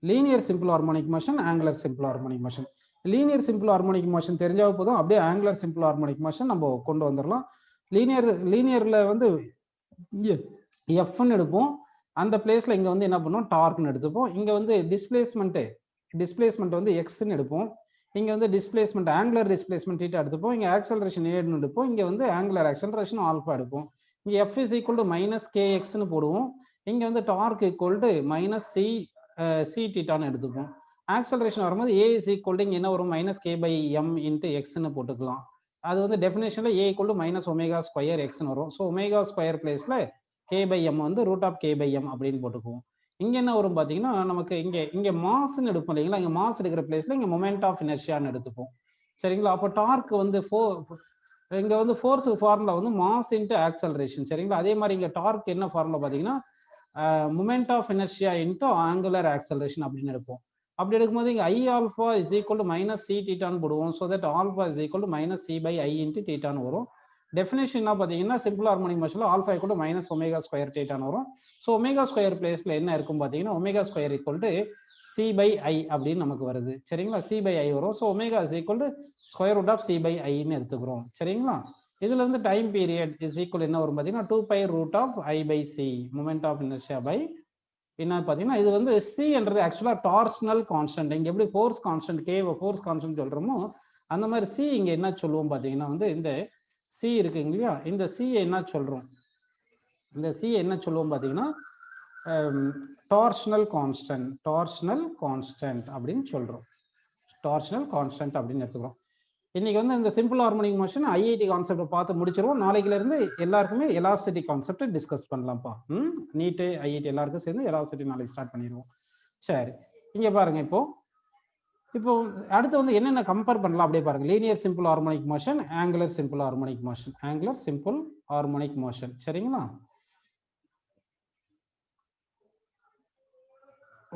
Linear simple harmonic motion, angular simple harmonic motion. Linear simple harmonic motion தெரிஞ்சால் போதும், அப்படியே angular simple harmonic motion நம்ம கொண்டு வந்துடலாம். லீனியர்ல வந்து எஃப்னு எடுப்போம், அந்த பிளேஸ்ல இங்க வந்து என்ன பண்ணுவோம், டார்க்னு எடுத்துப்போம். இங்க வந்து டிஸ்பிளேஸ்மெண்ட் வந்து எக்ஸ்ன்னு எடுப்போம். இங்க வந்து டிஸ்பிளேஸ்மெண்ட் ஆங்குலர் டிஸ்பிளேஸ்மெண்ட் தீட்டா எடுத்துப்போம். இங்க ஆக்சலரேஷன் ஏன்னு எடுப்போம். இங்க வந்து ஆங்குலர் ஆக்சலரேஷன் ஆல்பா எடுப்போம். இங்க F is equal to minus கேஎக்ஸ்ன்னு போடுவோம். இங்க வந்து torque equal to minus C தீட்டான்னு எடுத்துப்போம். ஆக்சலரேஷன் வரும்போது ஏ இஸ் ஈக்குவல் டு இங்க என்ன வரும், minus K by M into எக்ஸ்ன்னு போட்டுக்கலாம். அது வந்து டெஃபினேஷன்ல A equal to minus omega square எக்ஸ்ன்னு வரும். ஸோ ஒமேகா ஸ்கொயர் பிளேஸ்ல கே பை எம் வந்து root of K by M அப்படின்னு போட்டுக்குவோம். இங்க என்ன வரும் பாத்தீங்கன்னா, நமக்கு இங்க மாஸ்ன்னு எடுப்போம் இல்லைங்களா, இங்க மாஸ் எடுக்கிற பிளேஸ்ல இங்க மொமெண்ட் ஆஃப் இனர்ஷியான்னு எடுத்துப்போம். சரிங்களா. அப்போ டார்க் வந்து இங்க வந்து ஃபோர்ஸ் ஃபார்முலா வந்து மாஸ் இன்ட்டு ஆக்சலரேஷன். சரிங்களா. அதே மாதிரி இங்க டார்க் என்ன ஃபார்முலா பாத்தீங்கன்னா, moment of inertia into angular acceleration அப்படின்னு எடுப்போம். அப்படி எடுக்கும்போது இங்க I alpha is equal to minus C டீட்டான்னு போடுவோம். So that alpha is equal to minus C by I into டீட்டான்னு வரும். டெஃபினேஷன் என்ன பார்த்தீங்கன்னா, சிம்பிள் ஹார்மோனிக் மோஷன்ல alpha equal to minus omega square டீட்டான்னு வரும். ஸோ ஒமேகா ஸ்கொயர் பிளேஸ்ல என்ன இருக்கும் பார்த்தீங்கன்னா, omega square equal to C by I அப்படின்னு நமக்கு வருது. சரிங்களா. சி பை ஐ வரும். So omega is equal to square root of C by ஐன்னு எடுத்துக்கிறோம். சரிங்களா. இதுல இருந்து டைம் பீரியட் இஸ் ஈக்குவல் என்ன வரும் பார்த்தீங்கன்னா, 2 pi root of I by C moment of inertia by என்ன பார்த்தீங்கன்னா, இது வந்து சி என்றது ஆக்சுவலா டார்ஷனல் கான்ஸ்டன்ட். இங்க எப்படி force constant K force constant சொல்றோமோ அந்த மாதிரி சி இங்க என்ன சொல்லுவோம் பார்த்தீங்கன்னா வந்து, இந்த சி இருக்குங்க இல்லையா, இந்த சி என்ன சொல்றோம், இந்த சி என்ன சொல்லுவோம் பார்த்தீங்கன்னா டார்ஷனல் கான்ஸ்டன்ட் அப்படின்னு சொல்றோம். டார்ஷனல் கான்ஸ்டன்ட் அப்படின்னு எடுத்துக்கிறோம். இன்னைக்கு வந்து இந்த simple harmonic motion IIT concept பார்த்து முடிச்சிருவோம். நாளைக்குல இருந்து எல்லாருக்குமே எலாசிட்டி கான்செப்ட் டிஸ்கஸ் பண்ணலாம்ப்பா. நீட்டு ஐஐடி எல்லாருக்கும் சேர்ந்து எலாசிட்டி நாளைக்கு ஸ்டார்ட் பண்ணிடுவோம். சரி, இங்க பாருங்க. இப்போ அடுத்து வந்து என்னென்ன கம்பேர் பண்ணலாம் அப்படியே பாருங்க. Linear simple harmonic motion, angular simple harmonic motion, சரிங்களா.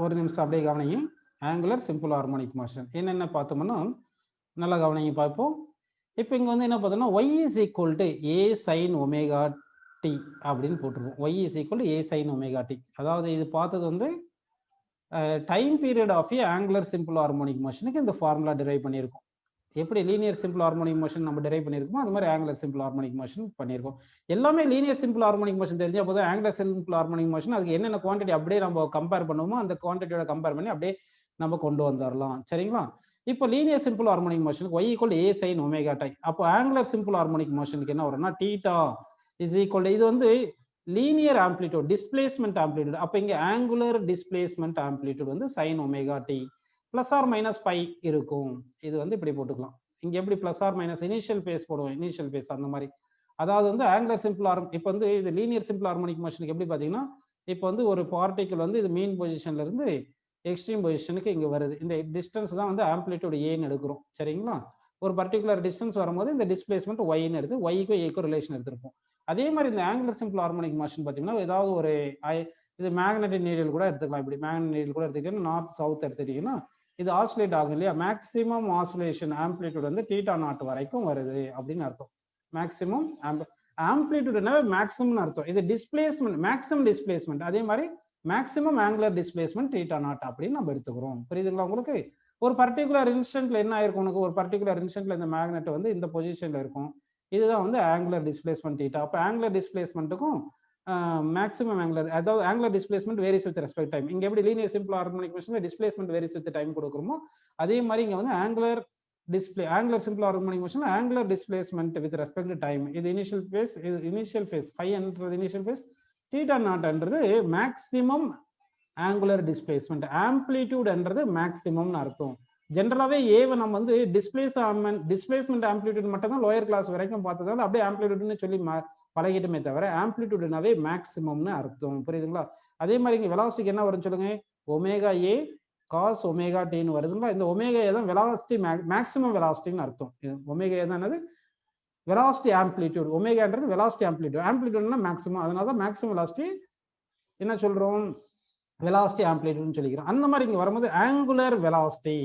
ஒரு நிமிஷம் அப்படியே கவனிங்க. ஆங்குலர் சிம்பிள் ஹார்மோனிக் மோஷன் என்னென்ன பார்த்தோம்னா நல்லா கவனிங்க பார்ப்போம். இப்போ இங்க வந்து என்ன பார்த்தோம்னா, y is equal to a sin omega t அப்படின்னு போட்டுருவோம். y is equal to a sin omega t. அதாவது இது பார்த்தது வந்து time period of angular simple harmonic மோஷனுக்கு இந்த ஃபார்முலா டிரைவ் பண்ணியிருக்கோம். எப்படி லீனியர் சிம்பிள் ஹார்மோனிக் மோஷன் நம்ம டிரைவ் பண்ணியிருக்கோமோ அது மாதிரி ஆங்குலர் சிம்பிள் ஹார்மோனிக் மோஷன் பண்ணியிருக்கோம். எல்லாமே லீனியர் சிம்பிள் ஹார்மோனிக் மோஷன் தெரிஞ்சா போதும். ஆங்குலர் சிம்பிள் ஹார்மோனிக் மோஷன் அதுக்கு என்னென்ன குவான்டிட்டி அப்படியே நம்ம கம்பேர் பண்ணுவோமோ அந்த குவான்டிட்டியோட கம்பேர் பண்ணி அப்படியே நம்ம கொண்டு வந்துடலாம். சரிங்களா. இப்போ லீனியர் சிம்பிள் ஹார்மோனிக் மோஷனுக்கு y equal a sin omega t. அப்போ ஆங்குலர் சிம்பிள் ஹார்மோனிக் மோஷனுக்கு என்ன வரும்னா தீட்டா இஸ் ஈக்குவல், இது வந்து லீனியர் ஆம்ப்ளிடியூட் டிஸ்பிளேஸ்மெண்ட் ஆம்ப்ளிடியூட். அப்போ இங்க ஆங்குலர் டிஸ்பிளேஸ்மெண்ட் ஆம்ப்ளிடியூட் வந்து sin omega t plus or minus phi இருக்கும். இது வந்து இப்படி போட்டுக்கலாம். இங்க எப்படி plus or minus initial phase போடுவோம், இனிஷியல் பேஸ் அந்த மாதிரி. அதாவது வந்து ஆங்குலர் சிம்பிள் இப்போ வந்து இது லீனியர் சிம்பிள் ஹார்மோனிக் மோஷனுக்கு எப்படி பார்த்தீங்கன்னா, இப்போ வந்து ஒரு பார்ட்டிகல் வந்து இது மீன் பொசிஷன்ல இருந்து எக்ஸ்ட்ரீம் பொசிஷனுக்கு இங்க வருது. இந்த டிஸ்டன்ஸ் தான் வந்து ஆம்ப்ளிடியூட் ஏன்னு எடுக்கிறோம். சரிங்களா. ஒரு பர்டிகுலர் டிஸ்டன்ஸ் வரும்போது இந்த டிஸ்பிளேஸ்மெண்ட் ஒய்ன்னு எடுத்து ஒய்க்கும் ஏக்கும் ரிலேஷன் எடுத்திருப்போம். அதே மாதிரி இந்த ஆங்குலர் சிம்பிள் ஹார்மோனிக் மோஷன் பார்த்தீங்கன்னா, ஏதாவது ஒரு இது மேக்னெட்டிக் நீடில் கூட எடுத்துக்கலாம். இப்படி மேக்னெட்டிக் நீடில் கூட எடுத்துக்கிட்டீங்கன்னா, நார்த் சவுத் எடுத்துக்கிட்டீங்கன்னா இது ஆசிலேட் ஆகும் இல்லையா. மேக்ஸிமம் ஆசிலேஷன் ஆம்ப்ளிடியூட் வந்து தீட்டா நாட் வரைக்கும் வருது அப்படின்னு அர்த்தம். மேக்ஸிமம் ஆம்ப்ளிடியூட்னா மேக்ஸிமம் அர்த்தம். இது டிஸ்பிளேஸ்மெண்ட் மேக்ஸிமம் டிஸ்பிளேஸ்மெண்ட், அதே மாதிரி maximum angular displacement theta not அப்படின்னு நம்ம எடுத்துக்கிறோம். புரியுதுங்களா உங்களுக்கு. ஒரு பர்டிகுலர் இன்ஸ்டன்ட்ல என்ன ஆயிருக்கும், உனக்கு ஒரு பர்டிகுலர் இன்ஸ்டன்ட்ல இந்த மேக்னெட் வந்து இந்த பொசிஷன்ல இருக்கும். இதுதான் வந்து ஆங்குலர் டிஸ்பிளேஸ்மெண்ட் தீட்டா. அப்போ ஆங்குலர் டிஸ்பிளேஸ்மெண்ட்டுக்கும் மேக்ஸிமம் ஆங்குலர், அதாவது angular displacement varies with respect time. இங்க எப்படி லீனியர் சிம்பிள் ஹார்மோனிக் மோஷன்ல டிஸ்பிளேஸ்மெண்ட் வேரிஸ் வித் டைம் கொடுக்குறோமோ அதே மாதிரி இங்க வந்து ஆங்குலர் சிம்பிள் ஹார்மோனிக் மோஷன்ல angular displacement with respect to time. இது இனிஷியல் ஃபேஸ் ஃபை என்றது இனிஷியல் ஃபேஸ், தீட்டா நாட்ன்றது மேக்ஸிமம் ஆங்குலர் டிஸ்பிளேஸ்மெண்ட், ஆம்ப்ளிடியூட் என்றது மேக்ஸிமம்னு அர்த்தம். ஜென்ரலாவே ஏவை நம்ம வந்து டிஸ்பிளேஸ்மெண்ட் ஆம்ப்ளிடியூட் மட்டும் தான் லோயர் கிளாஸ் வரைக்கும் பார்த்ததால அப்படியே ஆம்ப்ளிடியூட்னு சொல்லி பழகிட்டுமே தவிர ஆம்ப்ளிடியூட்னாவே மேக்ஸிமம்னு அர்த்தம். புரியுதுங்களா. அதே மாதிரி இங்க வெலாசிட்டிக்கு என்ன வரும்னு சொல்லுங்க, ஒமேகா ஏ காஸ் ஒமேகா டின்னு வருதுங்களா. இந்த ஒமேகா ஏ தான் வெலாசிட்டி, மேக்ஸிமம் வெலாசிட்டின்னு அர்த்தம். ஒமேகா ஏ தான் என்னது, வெலாசிட்டி ஆம்ப்ளிடியூட். ஒமேகான்றது வெலாசிட்டி ஆம்ப்ளிடியூட், ஆம்ப்ளிடியூட்னா மேக்ஸிமம். அதனால தான் மேக்ஸிமம் வெலாசிட்டி என்ன சொல்றோம், வெலாசிட்டி ஆம்ப்ளிடியூட்னு சொல்லிக்கிறோம். அந்த மாதிரி இங்க வரும்போது ஆங்குலர் வெலாசிட்டி,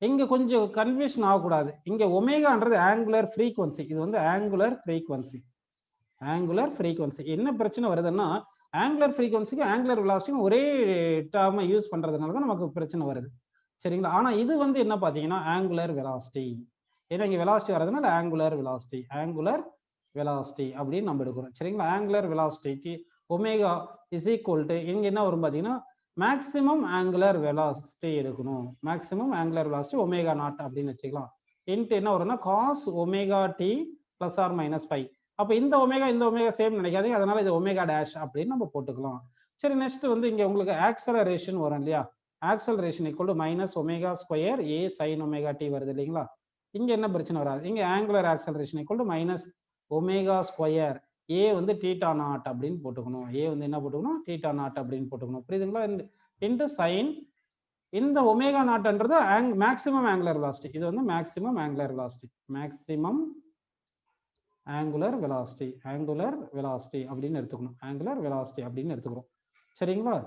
இங்க கொஞ்சம் கன்ஃபியூஷன் ஆகக்கூடாது. இங்க ஒமேகான்றது ஆங்குலர் ஃப்ரீக்வன்சி, இது வந்து ஆங்குலர் ஃப்ரீக்வன்சி. Angular frequency. என்ன பிரச்சனை வருதுன்னா ஆங்குலர் ஃப்ரீக்வன்சிக்கு ஆங்குலர் வெலாசிட்டியும் ஒரே டேர்மை யூஸ் பண்றதுனால தான் நமக்கு பிரச்சனை வருது. சரிங்களா? ஆனா இது வந்து என்ன பார்த்தீங்கன்னா ஆங்குலர் வெலாசிட்டி. ஏன்னா இங்க வெலாசிட்டி வரதுனால ஆங்குலர் வெலாசிட்டி, ஆங்குலர் வெலாசிட்டி அப்படின்னு நம்ம எடுக்கிறோம். சரிங்களா? ஆங்குலர் வெலாசிட்டிக்கு ஒமேகா இஸ் ஈக்குவல் டு இங்க என்ன வரும் பார்த்தீங்கன்னா மேக்ஸிமம் ஆங்குலர் வெலாசிட்டி எடுக்கணும். Maximum angular velocity omega naught அப்படின்னு வச்சுக்கலாம். இன்ட்டு என்ன வரும்னா cos omega D plus or minus phi. அப்ப இந்த ஒமேகா சேம் நினைக்காதீங்க, அதனால இது ஒமேகா டேஷ் அப்படின்னு நம்ம போட்டுக்கலாம். சரி, நெக்ஸ்ட் வந்து இங்க உங்களுக்கு ஆக்சலரேஷன் வரும் இல்லையா? Acceleration equal to minus omega square A sine omega T வருது இல்லைங்களா? இங்க என்ன பிரச்சனை வராது. இங்க angular acceleration equal to minus omega square A வந்து தீட்டா நாட் அப்படின்னு போட்டுக்கணும். ஏ வந்து என்ன போட்டுக்கணும்? தீட்டா நாட் அப்படின்னு போட்டுக்கணும். புரியுதுங்களா? இன்டு சைன் இந்த ஒமேகா நாட்ன்றது மேக்ஸிமம் ஆங்குலர் வெலாசிட்டி. இது வந்து maximum angular velocity, maximum angular velocity, angular velocity அப்படின்னு எடுத்துக்கணும். ஆங்குலர் வெலாசிட்டி அப்படின்னு எடுத்துக்கிறோம். சரிங்களா?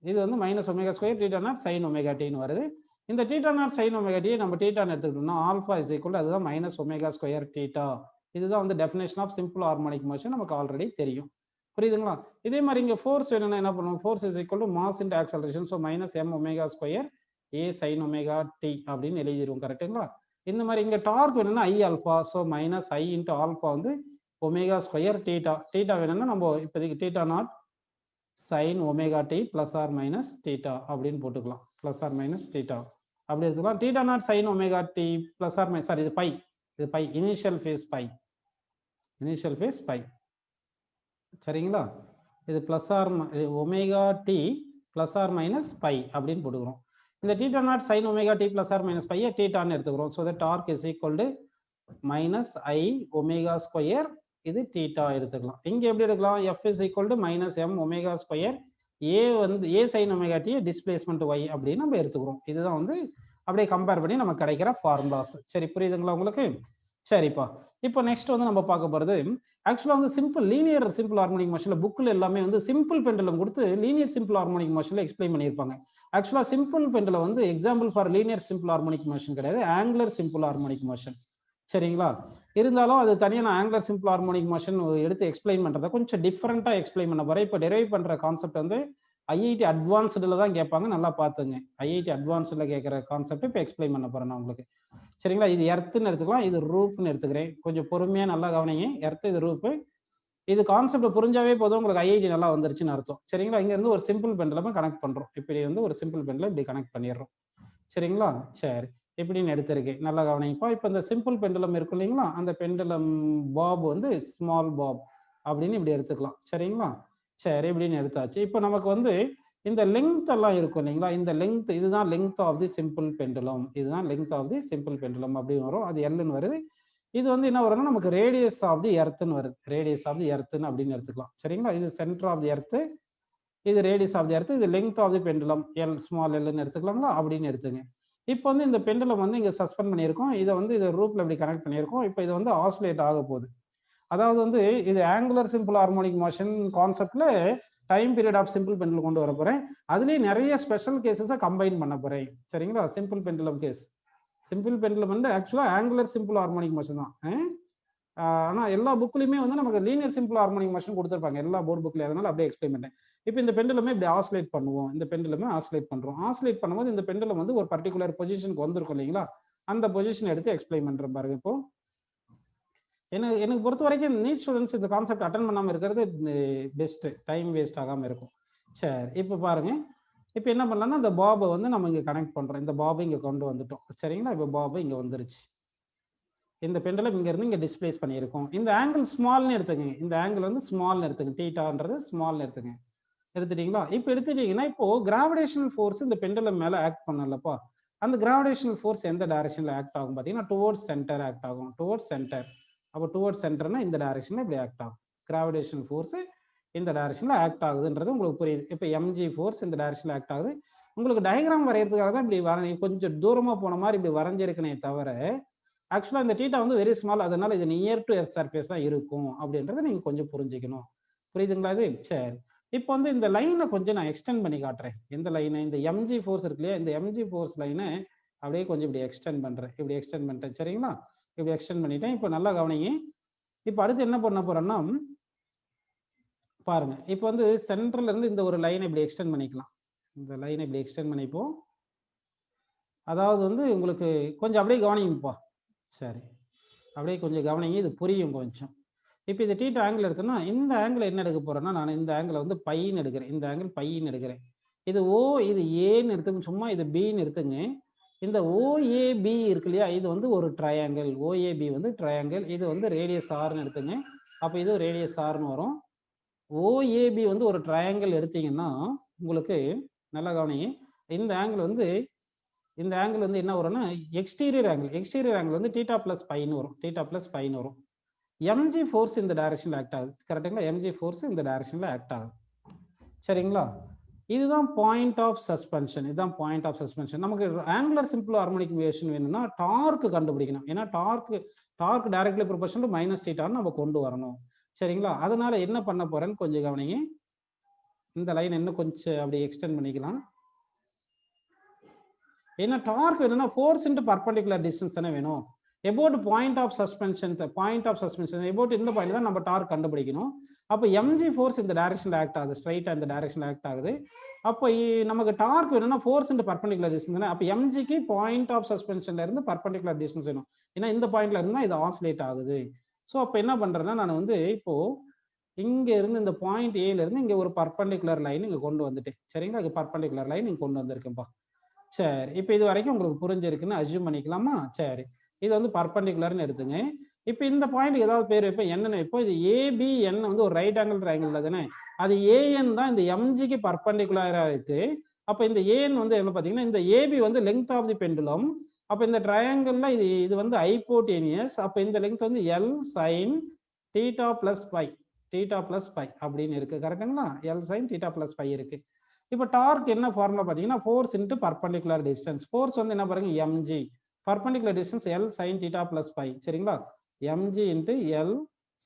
இது வந்து minus omega square theta naught sine omega டின்னு வருது. இந்த theta naught sine omega T நம்ம தீட்டான்னு எடுத்துக்கிட்டோம்னா ஆல்ஃபா இஸ் ஈக்குவல் டு அதுதான் மைனஸ் ஒமேகா ஸ்கொயர் தீட்டா. இதுதான் வந்து definition of simple harmonic motion, நமக்கு ஆல்ரெடி தெரியும். புரியுதுங்களா? இதே மாதிரி இங்க ஃபோர்ஸ் வேணும்னா என்ன பண்ணுவோம்? Force is equal to mass into acceleration, so minus M omega square A sine omega t அப்படின்னு எழுதிடுவோம். கரெக்டுங்களா? இந்த மாதிரி இங்க டார்க் வேணும்னா I alpha, so minus I into alpha வந்து ஒமேகா ஸ்கொயர் தீட்டா. தீட்டா வேணும்னா நம்ம இப்போதைக்கு theta naught sine omega D plus or minus theta அப்படின்னு போட்டுக்கலாம். பிளஸ் ஆர் மைனஸ் தீட்டா அப்படி எடுத்துக்கலாம். Theta naught sine omega D plus or minus, sorry இது phi, இது phi, initial phase phi, initial phase phi. சரிங்களா? இது plus or omega D plus or minus phi அப்படின்னு போட்டுக்கிறோம். இந்த theta naught sine omega D plus or minus பையை தீட்டான்னு எடுத்துக்கிறோம். So that torque is equal to minus I omega square, இது theta எடுத்துக்கலாம். இங்க எப்படி எடுக்கலாம்? F is equal to minus M omega square A வந்து A sine omega T displacement Y அப்படின்னு நம்ம எடுத்துக்கிறோம். இதுதான் வந்து அப்படியே கம்பேர் பண்ணி நமக்கு கிடைக்கிற ஃபார்முலாஸ். சரி, புரியுதுங்களா உங்களுக்கு? சரிப்பா. இப்போ நெக்ஸ்ட் வந்து நம்ம பார்க்க போறது ஆக்சுவலா வந்து சிம்பிள் லீனியர் சிம்பிள் ஹார்மோனிக் மோஷன்ல புக்ல எல்லாமே வந்து சிம்பிள் பெண்டுலம் கொடுத்து லீனியர் சிம்பிள் ஹார்மோனிக் மோஷன்ல எக்ஸ்பிளைன் பண்ணியிருப்பாங்க. ஆக்சுவலா சிம்பிள் பெண்டுலம் வந்து example for linear simple harmonic motion கிடையாது, ஆங்குலர் சிம்பிள் ஹார்மோனிக் மோஷன். சரிங்களா? இருந்தாலும் அது தனியாக நான் ஆங்குலர் சிம்பிள் ஹார்மோனிக் மோஷன் எடுத்து எக்ஸ்பிளைன் பண்றதை கொஞ்சம் டிஃப்ரெண்டா எக்ஸ்பிளைன் பண்ண போறேன். இப்போ டெரைவ் பண்ற கான்செப்ட் வந்து ஐஐடி அட்வான்ஸ்டுல தான் கேட்பாங்க, நல்லா பார்த்துங்க. ஐஐடி அட்வான்ஸ்டுல கேட்குற கான்செப்ட் இப்போ எக்ஸ்பிளைன் பண்ண போறேன் நான் உங்களுக்கு. சரிங்களா? இது எர்த்துன்னு எடுத்துக்கலாம், இது ரூப்னு எடுத்துக்கிறேன். கொஞ்சம் பொறுமையா நல்லா கவனிங்க. எர்த்து, இது ரூப்பு. இது கான்செப்ட் புரிஞ்சாவே போதும், உங்களுக்கு ஐஐடி நல்லா வந்துருச்சுன்னு அர்த்தம். சரிங்களா? இங்க இருந்து ஒரு சிம்பிள் பெண்டலமா கனெக்ட் பண்றோம். இப்படி வந்து ஒரு சிம்பிள் பெண்டலம் இப்படி கனெக்ட் பண்ணிடுறோம். சரிங்களா? சரி, இப்படின்னு எடுத்திருக்கேன், நல்லா கவனிப்பா. இப்போ இந்த சிம்பிள் பெண்டலம் இருக்கும் இல்லைங்களா, அந்த பெண்டலம் பாப் வந்து ஸ்மால் பாப் அப்படின்னு இப்படி எடுத்துக்கலாம். சரிங்களா? சரி, இப்படின்னு எடுத்தாச்சு. இப்போ நமக்கு வந்து இந்த லெங்த் எல்லாம் இருக்கும் இல்லைங்களா, இந்த லெங்த், இதுதான் length of the simple pendulum, இதுதான் length of the simple pendulum அப்படின்னு வரும். அது எல்லுன்னு வருது. இது வந்து என்ன வரும்னா நமக்கு ரேடியஸ் ஆஃப் தி எர்த்துன்னு வருது. ரேடியஸ் ஆஃப் தி எர்த்துன்னு அப்படின்னு எடுத்துக்கலாம். சரிங்களா? இது சென்டர் ஆஃப் தி எர்த்து, இது ரேடியஸ் ஆஃப் தி எர்த், இது length of the pendulum L small எல்னு எடுத்துக்கலாங்களா அப்படின்னு எடுத்துங்க. இப்போ வந்து இந்த பெண்டுலம் வந்து இங்க சஸ்பெண்ட் பண்ணியிருக்கோம், இதை வந்து இது ரூப்ல இப்படி கனெக்ட் பண்ணியிருக்கோம். இப்போ இது வந்து ஆசிலேட் ஆக போகுது. அதாவது வந்து இது ஆங்குலர் சிம்பிள் ஹார்மோனிக் மோஷன் கான்செப்ட்ல time period of simple pendulum கொண்டு வர போறேன். அதுலயே நிறைய ஸ்பெஷல் கேசஸை கம்பைன் பண்ண போறேன். சரிங்களா? Simple pendulum case, simple pendulum வந்து ஆக்சுவலா ஆங்குலர் சிம்பிள் ஹார்மோனிக் மோஷன் தான். ஆனா எல்லா புக்லயுமே வந்து நமக்கு லீனியர் சிம்பிள் ஹார்மோனிக் மோஷன் கொடுத்துருப்பாங்க, எல்லா போர்டு புக்ல. அதனால அப்படியே எக்ஸ்பிளைன் பண்ணேன். இப்போ இந்த பெண்டுலமே இப்படி ஆசிலேட் பண்ணுவோம், இந்த பெண்டுலமே ஆசிலேட் பண்றோம். ஆசிலேட் பண்ணும்போது இந்த பெண்டுலம் வந்து ஒரு பர்டிகுலர் பொசிஷனுக்கு வந்திருக்கும் இல்லைங்களா, அந்த பொசிஷன் எடுத்து எக்ஸ்பிளைன் பண்றேன் பாருங்க. இப்போ எனக்கு பொறுத்த வரைக்கும் நீட் ஸ்டூடெண்ட்ஸ் இந்த கான்செப்ட் அட்டன் பண்ணாம இருக்கிறது பெஸ்ட், டைம் வேஸ்ட் ஆகாம இருக்கும். சரி, இப்போ பாருங்க. இப்போ என்ன பண்ணலாம்னா இந்த பாபை வந்து நம்ம இங்க கனெக்ட் பண்றோம். இந்த பாபை இங்க கொண்டு வந்துட்டோம். சரிங்களா? இப்போ பாபு இங்க வந்துருச்சு. இந்த பெண்டலம் இங்க இருந்து இங்க டிஸ்பிளேஸ் பண்ணியிருக்கோம். இந்த ஆங்கிள் ஸ்மால்னு எடுத்துக்கங்க, இந்த ஆங்கிள் வந்து ஸ்மால்னு எடுத்துங்க, தீட்டான்றது ஸ்மால்னு எடுத்துங்க. எடுத்துட்டீங்களா? இப்போ எடுத்துட்டீங்கன்னா இப்போ கிராவிடேஷனல் ஃபோர்ஸ் இந்த பெண்டலம் மேல ஆக்ட் பண்ணலப்பா. அந்த கிராவிடேஷனல் ஃபோர்ஸ் எந்த டைரக்ஷன்ல ஆக்ட் ஆகும் பார்த்தீங்கன்னா டுவர்ட்ஸ் சென்டர் ஆக்ட் ஆகும். Towards centre. அப்போ டுவர்ட்ஸ் சென்டர்னா இந்த டைரக்ஷன்ல இப்படி ஆக்ட் ஆகும். கிராவிடேஷனல் ஃபோர்ஸ் இந்த டைரக்ஷன்ல ஆக்ட் ஆகுதுன்றது உங்களுக்கு புரியுது. இப்போ எம்ஜி ஃபோர்ஸ் இந்த டைரக்ஷன்ல ஆக்ட் ஆகுது. உங்களுக்கு டயக்ராம் வரையறதுக்காக தான் இப்படி கொஞ்சம் தூரமா போன மாதிரி இப்படி வரைஞ்சிருக்கனே தவிர ஆக்சுவலா இந்த தீட்டா வந்து வெரி ஸ்மால், அதனால இது நியர் டு எர்த் சர்ஃபேஸ் தான் இருக்கும் அப்படின்றத நீங்க கொஞ்சம் புரிஞ்சுக்கணும். புரியுதுங்களா இது? சரி, இப்போ வந்து இந்த லைனை கொஞ்சம் நான் எக்ஸ்டெண்ட் பண்ணி காட்டுறேன். எந்த லைனை? இந்த எம்ஜி ஃபோர்ஸ் இருக்கு இல்லையா, இந்த எம்ஜி ஃபோர்ஸ் லைனை அப்படியே கொஞ்சம் இப்படி எக்ஸ்டெண்ட் பண்றேன். இப்படி எக்ஸ்டெண்ட் பண்ணிட்டேன். சரிங்களா? இப்படி எக்ஸ்டெண்ட் பண்ணிட்டேன். இப்போ நல்லா கவனிங்க. இப்போ அடுத்து என்ன பண்ண போறேன்னா பாருங்க இப்போ வந்து சென்டர்ல இருந்து இந்த ஒரு லைனை இப்படி எக்ஸ்டெண்ட் பண்ணிக்கலாம். இந்த லைனை இப்படி எக்ஸ்டெண்ட் பண்ணிப்போம். அதாவது வந்து உங்களுக்கு கொஞ்சம் அப்படியே கவனிங்கப்பா. சரி, அப்படியே கொஞ்சம் கவனிங்க, இது புரியும் கொஞ்சம். இப்போ இது தீட்டா ஆங்கிள் எடுத்தோம்னா இந்த ஆங்கிள் என்ன எடுக்க போறேன்னா, நான் இந்த ஆங்கிள் வந்து பைன்னு எடுக்கிறேன். இந்த ஆங்கிள் பைன்னு எடுக்கிறேன். இது ஓ, இது ஏன்னு எடுத்துங்க, சும்மா இது பின்னு எடுத்துங்க. இந்த ஓஏபி இருக்கு இல்லையா, இது வந்து ஒரு ட்ரையாங்கிள். ஓஏபி வந்து ட்ரையாங்கிள். இது வந்து ரேடியஸ் ஆர்னு எடுத்துங்க. அப்போ இது ரேடியஸ் ஆர்னு வரும். ஓஏபி வந்து ஒரு ட்ரையாங்கிள் எடுத்தீங்கன்னா உங்களுக்கு நல்லா கவனிங்க, இந்த ஆங்கிள் வந்து என்ன வரும்னா எக்ஸ்டீரியர் ஆங்கிள். எக்ஸ்டீரியர் ஆங்கிள் வந்து தீட்டா பிளஸ் பைன்னு வரும். தீட்டா பிளஸ் பைன்னு வரும். எம்ஜி ஃபோர்ஸ் இந்த டைரக்ஷன்ல ஆக்ட் ஆகுது. கரெக்டுங்களா? எம்ஜி ஃபோர்ஸ் இந்த டைரக்ஷன்ல ஆக்ட் ஆகுது. சரிங்களா? இதுதான் பாயிண்ட் ஆஃப் சஸ்பென்ஷன். இதுதான் பாயிண்ட் ஆஃப் சஸ்பென்ஷன். நமக்கு ஆங்குலர் சிம்பிள் ஹார்மோனிக் வேரியேஷன் வேணும்னா டார்க் கண்டுபிடிக்கணும். ஏன்னா torque directly proportional to minus தீட்டான்னு நம்ம கொண்டு வரணும். சரிங்களா? அதனால என்ன பண்ண போறேன்னு கொஞ்சம் கவனிங்க. இந்த லைன் இன்னும் கொஞ்சம் அப்படி எக்ஸ்டெண்ட் பண்ணிக்கலாம். ஏன்னா டார்க் வேணும்னா ஃபோர்ஸ் இன்டு பர்பெண்டிகுலர் டிஸ்டன்ஸ் தானே வேணும். About point of suspension about இந்த பாயிண்ட் தான் நம்ம டார்க் கண்டுபிடிக்கணும். அப்போ எம்ஜி ஃபோர்ஸ் இந்த டைரக்ஷன்ல ஆக்ட் ஆகுது. ஸ்ட்ரைட்டா இந்த டைரக்ஷன்ல ஆக்ட் ஆகுது. அப்போ நமக்கு டார்க் வேணும்னா ஃபோர்ஸ் இன்டு பர்பெண்டிகுலர் டிஸ்டன்ஸ். அப்போ எம்ஜிக்கு பாயிண்ட் ஆஃப் சஸ்பென்ஷன்ல இருந்து பர்பெண்டிகுலர் டிஸ்டன்ஸ் வேணும். ஏன்னா இந்த பாயிண்ட்ல இருந்தா இது ஆசிலேட் ஆகுது. ஸோ அப்போ என்ன பண்றேன்னா நான் வந்து இப்போ இங்க இருந்து இந்த பாயிண்ட் ஏல இருந்து இங்க ஒரு பர்பெண்டிகுலர் லைன் இங்க கொண்டு வந்துட்டேன். சரிங்களா? இது பர்பெண்டிகுலர் லைன் இங்க கொண்டு வந்திருக்கேன்ப்பா. சரி, இப்போ இது வரைக்கும் உங்களுக்கு புரிஞ்சிருக்குன்னு அஸ்யூம் பண்ணிக்கலாமா? சரி, இது வந்து பர்பெண்டிகுலர்னு எடுத்துங்க. இப்போ இந்த பாயிண்ட் ஏதாவது பேர் இப்போ என்னன்னு, இப்போ இது ஏபிஎன் வந்து ஒரு ரைட் ஆங்கிள் ட்ரையாங்கிள் தானே, அது ஏஎன் தான் இந்த எம்ஜிக்கு பர்பெண்டிகுலரா இருக்கு. அப்போ இந்த ஏஎன் வந்து என்ன பார்த்தீங்கன்னா, இந்த ஏபி வந்து லெங்த் ஆஃப் தி பெண்டுலம். அப்போ இந்த ட்ரையாங்கிள்ல இது வந்து ஹைப்போடெனியஸ். அப்போ இந்த லெங்த் வந்து L sine theta plus pi, theta plus pi அப்படின்னு இருக்கு. கரெக்டுங்களா? L sine theta plus pi இருக்கு. இப்போ டார்க் என்ன ஃபார்முலா பார்த்தீங்கன்னா force into perpendicular distance. Force வந்து என்ன பாருங்க mg, perpendicular distance L sine theta plus pi. சரிங்களா? Mg into L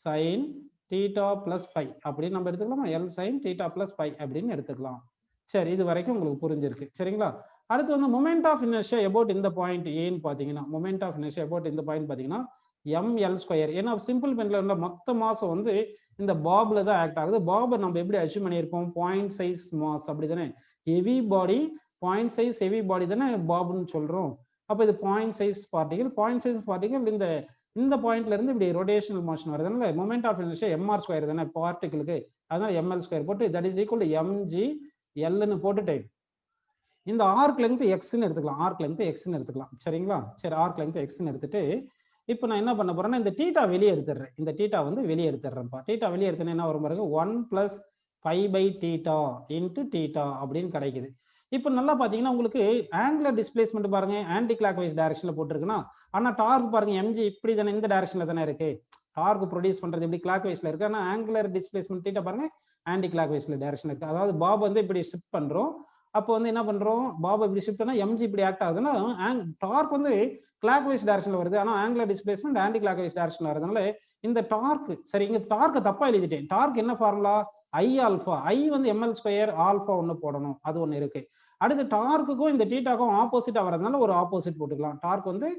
sine theta plus pi அப்படின்னு நம்ம எடுத்துக்கலாமா? L sine theta plus pi அப்படின்னு எடுத்துக்கலாம். சரி, இது வரைக்கும் உங்களுக்கு புரிஞ்சிருக்கு. சரிங்களா? அடுத்து வந்து மொமெண்ட் ஆஃப் இனர்ஷியா அபவுட் இந்த பாயிண்ட் ஏன்னு பார்த்தீங்கன்னா, மொமெண்ட் ஆஃப் இனர்ஷியா அபவுட் இந்த பாயிண்ட் பார்த்தீங்கன்னா எம்எல் ஸ்கொயர். ஏன்னா சிம்பிள் பெண்ட்ல மொத்த மாசம் வந்து இந்த பாப்ல தான் ஆக்ட் ஆகுது. பாபை நம்ம எப்படி அச்சீவ் பண்ணியிருப்போம்? பாயிண்ட் சைஸ் மாஸ், அப்படி தானே? Heavy body point size heavy body தானே பாப்னு சொல்றோம். அப்போ இது point size particle. Point size particle இந்த பாயிண்ட்ல இருந்து இப்படி ரொட்டேஷனல் மோஷன் வருதுனால moment of inertia mr square தானே பார்ட்டிகளுக்கு. அதனால எம்எல் ஸ்கொயர் போட்டு that is equal to mg எல்னு போட்டுட்டு இந்த ஆர்க் லெங்த் எக்ஸ்ன்னு எடுத்துக்கலாம். ஆர்க் லெங்த் எக்ஸ்ன்னு எடுத்துக்கலாம். சரிங்களா? சரி, ஆர்க் லெங்த் எக்ஸ்ன்னு எடுத்துட்டு இப்போ நான் என்ன பண்ண போறேன்னா இந்த தீட்டா வெளியே எடுத்துடுறேன். இந்த தீட்டா வந்து வெளியே எடுத்துடுறேன்ப்பா. தீட்டா வெளியே எடுத்தேன்னா என்ன வரும் பாருங்க, 1 + π/θ இன்ட்டு தீட்டா அப்படின்னு கிடைக்குது. இப்போ நல்லா பார்த்தீங்கன்னா உங்களுக்கு ஆங்குலர் டிஸ்பிளேஸ்மெண்ட் பாருங்க ஆன்டி கிளாக் வைஸ் டைரக்ஷன்ல போட்டுருக்குன்னா, ஆனால் டார்க் பாருங்க எம்ஜி இப்படி தானே இந்த டைரக்ஷன்ல தானே இருக்கு. டார்க் ப்ரொடியூஸ் பண்றது இப்படி கிளாக் வைஸ்ல இருக்கு. ஆனால் ஆங்குலர் டிஸ்பிளேஸ்மெண்ட் தீட்டா பாருங்க ஆன்டி கிளாக் வைஸ்ல டைரக்ஷன் இருக்கு. அதாவது பாப் வந்து இப்படி ஷிஃப்ட் பண்றோம். அப்போ வந்து என்ன பண்றோம், பாப் இப்படி ஷிஃப்ட் பண்ணா எம்ஜி இப்படி ஆக்ட் ஆகுதுன்னா டார்க் வந்து கிளாக் வைஸ் டைரக்ஷன்ல வருது. ஆனால் angular displacement anti clock wise டைரக்ஷன்ல வரதுனால இந்த டார்க், சரி இங்க டார்க்கை தப்பா எழுதிட்டேன். டார்க் என்ன ஃபார்முலா? ஐ ஆல்ஃபா. ஐ வந்து எம்எல் ஸ்கொயர், ஆல்ஃபா ஒன்று போடணும், அது ஒன்று இருக்கு. அடுத்து டார்க்குக்கும் இந்த தீட்டாக்கும் ஆப்போசிட்டா வரதுனால ஒரு ஆப்போசிட் போட்டுக்கலாம். டார்க் வந்து